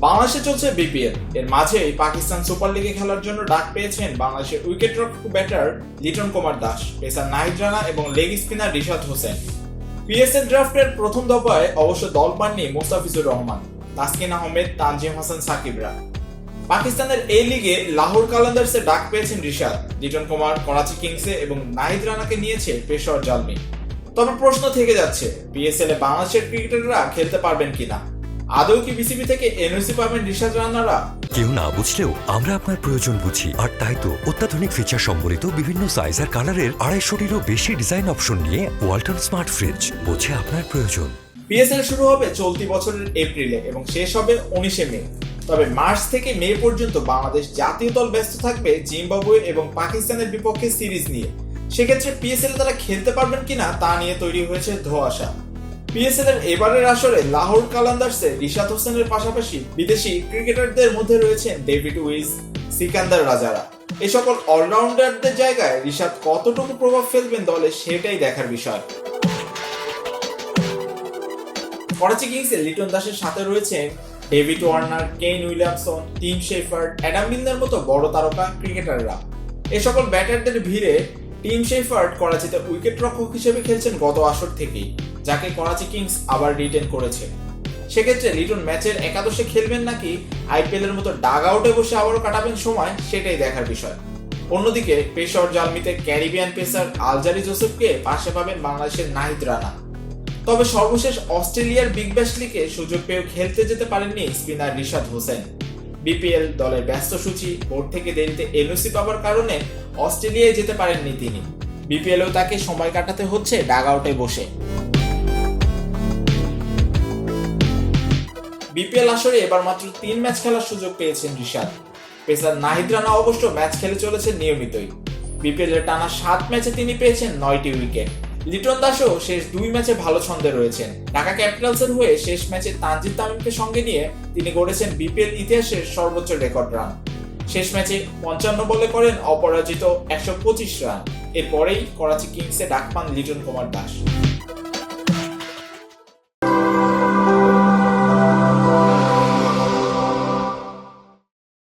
বাংলাদেশে চলছে বিপিএল। এর মাঝেই পাকিস্তান সুপার লিগে খেলার জন্য ডাক পেয়েছেন বাংলাদেশের উইকেটরক্ষক ব্যাটার লিটন কুমার দাস, পেসার নাহিদ রানা এবং leg spinner Rishad Hossain. PSL ড্রাফটের প্রথম দফায় অবশ্য দল পাননি মোস্তাফিজুর রহমান, তাসকিন আহমেদ, তানজিম হাসান সাকিবরা। পাকিস্তানের এই লিগে লাহোর কালান্দার্সে ডাক পেয়েছেন রিশাদ, লিটন কুমার করাচি কিংসে এবং নাহিদ রানাকে নিয়েছে পেশোয়ার জালমি। তবে প্রশ্ন থেকে যাচ্ছে, পিএসএল এ বাংলাদেশের ক্রিকেটাররা খেলতে পারবেন কিনা? আদৌ কি বিসিবি থেকে এনওসি পাবেন রিশাদ রানারা? কেউ না বুঝলেও আমরা আপনার প্রয়োজন বুঝি, আর তাই তো অত্যাধুনিক ফিচার সম্বলিত বিভিন্ন সাইজ আর কালারের 250-টিরও বেশি ডিজাইন অপশন নিয়ে ওয়ালটন স্মার্ট ফ্রিজ বোঝে আপনার প্রয়োজন। পিএসএল শুরু হবে চলতি বছরের এপ্রিলে এবং শেষ হবে 19 মে। তবে মার্চ থেকে মে পর্যন্ত বাংলাদেশ জাতীয় দল ব্যস্ত থাকবে জিম্বাবুয়ে এবং পাকিস্তানের বিপক্ষে সিরিজ নিয়ে। সেক্ষেত্রে পিএসএল তারা খেলতে পারবেন কিনা তা নিয়ে তৈরি হয়েছে ধোঁয়াশা। পিএসএল এর এবারের আসরে লাহোর কালান্দার্সে রিশাদ হোসেনের পাশাপাশি বিদেশি ক্রিকেটারদের মধ্যে রয়েছেন ডেভিড উইজ, সিকান্দার রাজারা। এই সকল অলরাউন্ডারদের জায়গায় রিশাদ কতটুকু প্রভাব ফেলবেন দলে, সেটাই দেখার বিষয়। করাচি কিংসে লিটন দাসের সাথে রয়েছেন David Warner, Kane Williamson, Tim Shepherd, Adam মিলনার মতো বড় তারকা ক্রিকেটাররা। এই সকল ব্যাটারদের ভিড়ে টিম শেফার্ড করাচিতে উইকেট রক্ষক হিসেবে খেলছেন গত আসর থেকেই, যাকে করাচি কিংস আবার রিটেন করেছে। সেক্ষেত্রে লিটন ম্যাচের একাদশে খেলবেন নাকি আইপিএল এর মতো ডাগ আউটে বসে আবারও কাটাবেন সময়, সেটাই দেখার বিষয়। অন্যদিকে পেশোয়ার জালমিতে ক্যারিবিয়ান পেসার আলজারি জোসেফকে পাশে পাবেন বাংলাদেশের নাহিদ রানা। তবে সর্বশেষ অস্ট্রেলিয়ার বিগ ব্যাশ লিগে সুযোগ পেয়েও খেলতে যেতে পারেননি স্পিনার রিশাদ হোসেন। বিপিএল দলের ব্যস্ত সূচি, বোর্ড থেকে দেরিতে এনওসি পাওয়ার কারণে অস্ট্রেলিয়ায় যেতে পারেননি তিনি। বিপিএলেও তাকে সময় কাটাতে হচ্ছে ডাগ আউটে বসে। বিপিএল আসরে এবার মাত্র 3 ম্যাচ খেলার সুযোগ পেয়েছেন রিশাদ। পেসার নাহিদ রানা অবশ্য ম্যাচ খেলে চলেছেন নিয়মিতই। বিপিএল এর টানা 7 ম্যাচে তিনি পেয়েছেন 9টি উইকেট। লিটন দাসও শেষ 2 ম্যাচে ভালো ছন্দে রয়েছেন। ঢাকা ক্যাপিটালসের হয়ে শেষ ম্যাচে তানজিদ তামিমকে সঙ্গে নিয়ে তিনি গড়েছেন বিপিএল ইতিহাসের সর্বোচ্চ রেকর্ড রান। শেষ ম্যাচে 55 বলে করেন অপরাজিত 125 রান। এরপরেই করাচি কিংসে ডাক পান লিটন কুমার দাস।